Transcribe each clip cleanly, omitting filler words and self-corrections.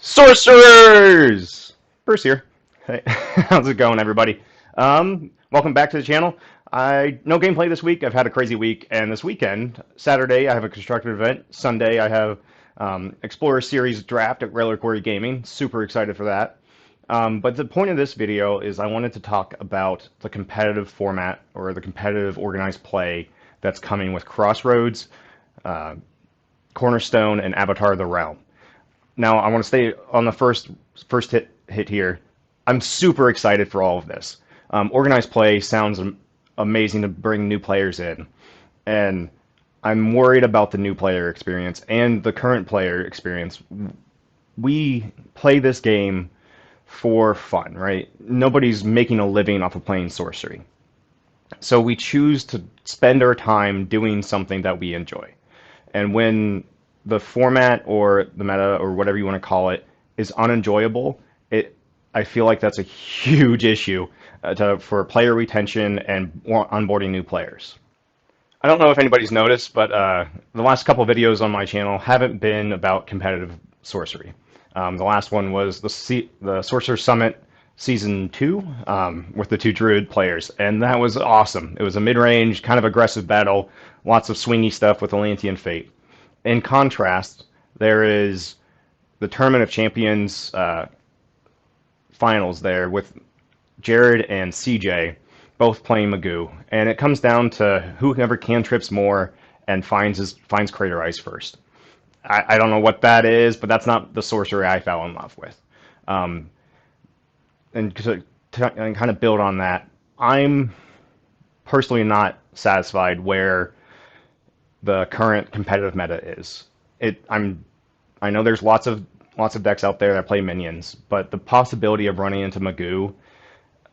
Sorcerers! Bruce here. Hey, how's it going, everybody? Welcome back to the channel. No gameplay this week. I've had a crazy week, and this weekend, Saturday, I have a constructive event. Sunday, I have Explorer Series draft at Railway Quarry Gaming. Super excited for that. But the point of this video is I wanted to talk about the competitive format or the competitive organized play that's coming with Crossroads, Cornerstone, and Avatar of the Realm. Now, I want to stay on the first hit here. I'm super excited for all of this. Organized play sounds amazing to bring new players in, and I'm worried about the new player experience and the current player experience. We play this game for fun, right? Nobody's making a living off of playing Sorcery. So we choose to spend our time doing something that we enjoy. And when the format or the meta or whatever you want to call it is unenjoyable, I feel like that's a huge issue for player retention and onboarding new players. I don't know if anybody's noticed, but the last couple videos on my channel haven't been about competitive Sorcery. The last one was the Sorcerer Summit Season 2 with the 2 Druid players, and that was awesome. It was a mid-range, kind of aggressive battle, lots of swingy stuff with Atlantean Fate. In contrast, there is the Tournament of Champions finals there with Jared and CJ both playing Magoo, and it comes down to whoever cantrips more and finds Crater Ice first. I don't know what that is, but that's not the sorcery I fell in love with. And to kind of build on that, I'm personally not satisfied where the current competitive meta is. I know there's lots of decks out there that play minions, but the possibility of running into Magoo,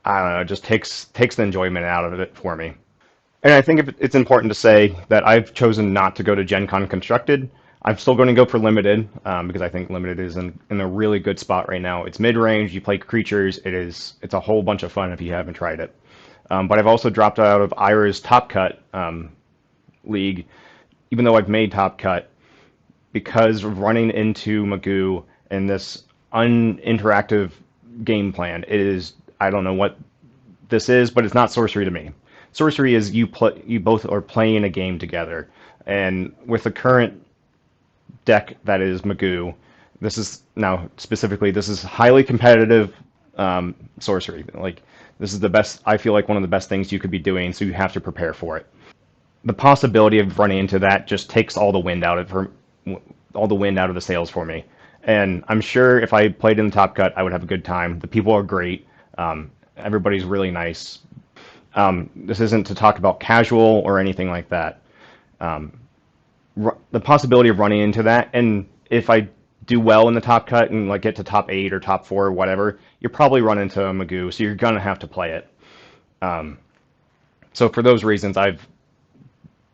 I don't know, it just takes the enjoyment out of it for me. And I think it's important to say that I've chosen not to go to Gen Con Constructed. I'm still going to go for Limited because I think Limited is in a really good spot right now. It's mid-range, you play creatures, it's a whole bunch of fun if you haven't tried it. But I've also dropped out of Ira's Top Cut league, even though I've made Top Cut, because of running into Magoo and this uninteractive game plan. I don't know what this is, but it's not Sorcery to me. Sorcery is you both are playing a game together, and with the current deck that is Magoo, this is highly competitive Sorcery. Like, this is the best, I feel like one of the best things you could be doing, so you have to prepare for it. The possibility of running into that just takes all the wind out of the sails for me. And I'm sure if I played in the Top Cut, I would have a good time. The people are great. Everybody's really nice. This isn't to talk about casual or anything like that. The possibility of running into that, and if I do well in the Top Cut and like get to top 8 or top 4 or whatever, you'll probably run into a Magoo, so you're gonna have to play it. So for those reasons, I've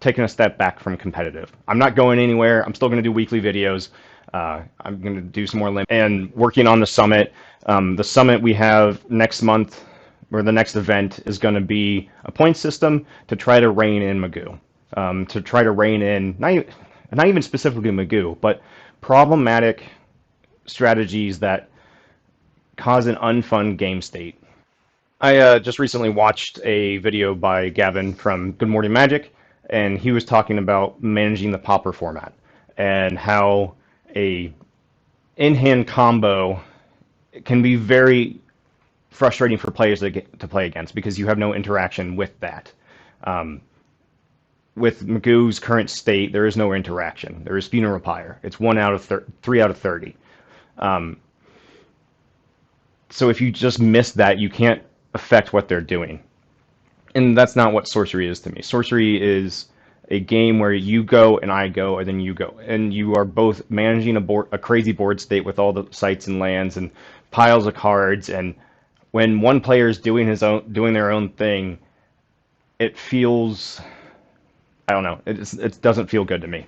taken a step back from competitive. I'm not going anywhere. I'm still going to do weekly videos. I'm going to do some more and working on the summit. The summit we have next month, or the next event, is going to be a point system to try to rein in Magoo. To try to rein in, not even specifically Magoo, but problematic strategies that cause an unfun game state. I just recently watched a video by Gavin from Good Morning Magic, and he was talking about managing the Pauper format and how a in-hand combo can be very frustrating for players to play against because you have no interaction with that. With Magoo's current state, there is no interaction. There is Funeral Pyre. It's 3 out of 30. So if you just miss that, you can't affect what they're doing. And that's not what Sorcery is to me. Sorcery is a game where you go and I go and then you go. And you are both managing a crazy board state with all the sites and lands and piles of cards. And when one player is doing their own thing, it feels, I don't know, it doesn't feel good to me.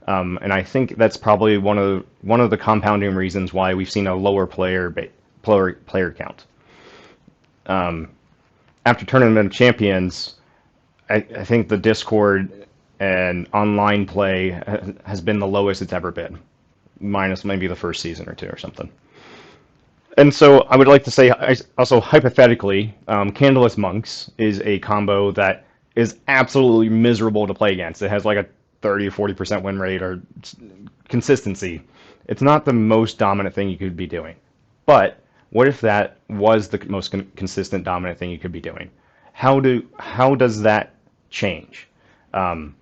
And I think that's probably one of the compounding reasons why we've seen a lower player count. After Tournament of Champions, I think the Discord and online play has been the lowest it's ever been, minus maybe the first season or two or something. And so I would like to say also hypothetically, Candleless Monks is a combo that is absolutely miserable to play against. It has like a 30 or 40% win rate or consistency. It's not the most dominant thing you could be doing. But what if that was the most consistent dominant thing you could be doing? How does that change? Um,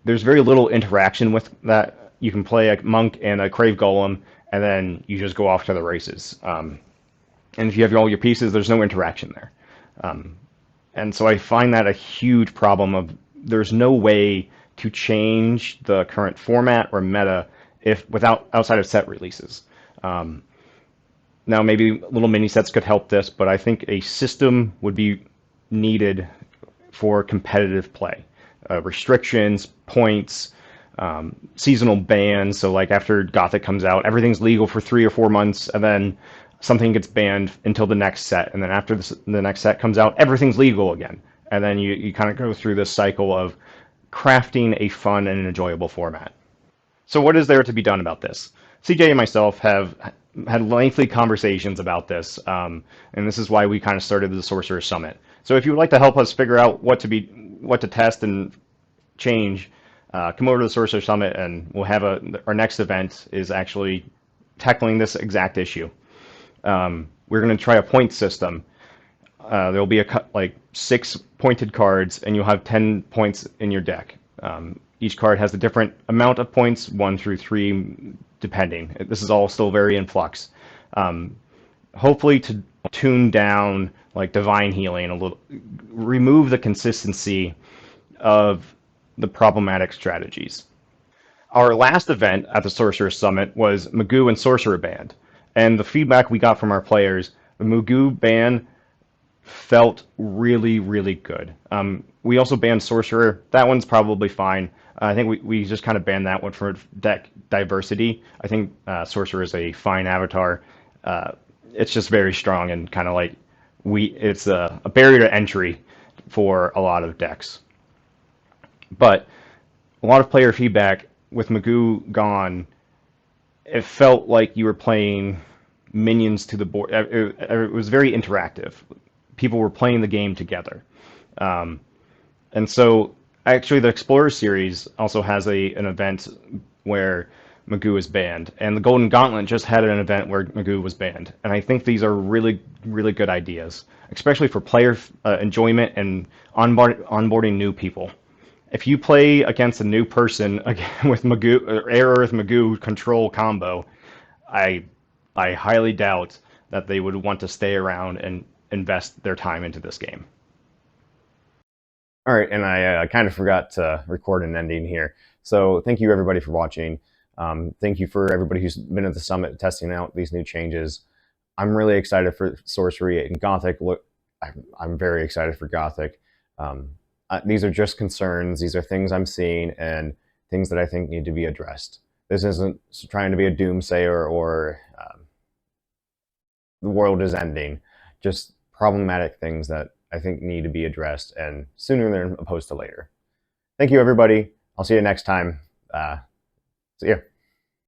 there's very little interaction with that. You can play a monk and a crave golem, and then you just go off to the races. And if you have all your pieces, there's no interaction there. Um, and so I find that a huge problem of there's no way to change the current format or meta if without outside of set releases. Um, Now maybe little mini sets could help this, but I think a system would be needed for competitive play. Restrictions, points, seasonal bans. So like after Gothic comes out, everything's legal for 3 or 4 months, and then something gets banned until the next set, and then after the next set comes out, everything's legal again, and then you kind of go through this cycle of crafting a fun and enjoyable format. So what is there to be done about this? CJ and myself have had lengthy conversations about this, and this is why we kind of started the Sorcerer Summit. So if you would like to help us figure out what to test and change, come over to the Sorcerer Summit, and we'll have our next event is actually tackling this exact issue. We're going to try a point system. There'll be like 6 pointed cards, and you'll have 10 points in your deck. Each card has a different amount of points, 1 through 3, depending. This is all still very in flux. Hopefully to tune down like divine healing a little, remove the consistency of the problematic strategies. Our last event at the Sorcerer Summit was Magoo and Sorcerer banned, and the feedback we got from our players, the Magoo ban felt really, really good. We also banned Sorcerer. That one's probably fine. I think we just kind of banned that one for deck diversity. I think Sorcerer is a fine avatar. It's just very strong and kind of like it's a barrier to entry for a lot of decks. But a lot of player feedback with Magoo gone, it felt like you were playing minions to the board. It was very interactive. People were playing the game together. And so actually the Explorer series also has an event where Magoo is banned, and the Golden Gauntlet just had an event where Magoo was banned. And I think these are really, really good ideas, especially for player enjoyment and onboarding new people. If you play against a new person again with Magoo or Air Earth Magoo control combo, I I highly doubt that they would want to stay around and invest their time into this game. All right, and I kind of forgot to record an ending here. So thank you everybody for watching. Thank you for everybody who's been at the summit testing out these new changes. I'm really excited for Sorcery and Gothic. Look, I'm very excited for Gothic. These are just concerns. These are things I'm seeing and things that I think need to be addressed. This isn't trying to be a doomsayer or the world is ending. Just problematic things that I think need to be addressed, and sooner than opposed to later. Thank you, everybody. I'll see you next time. See you.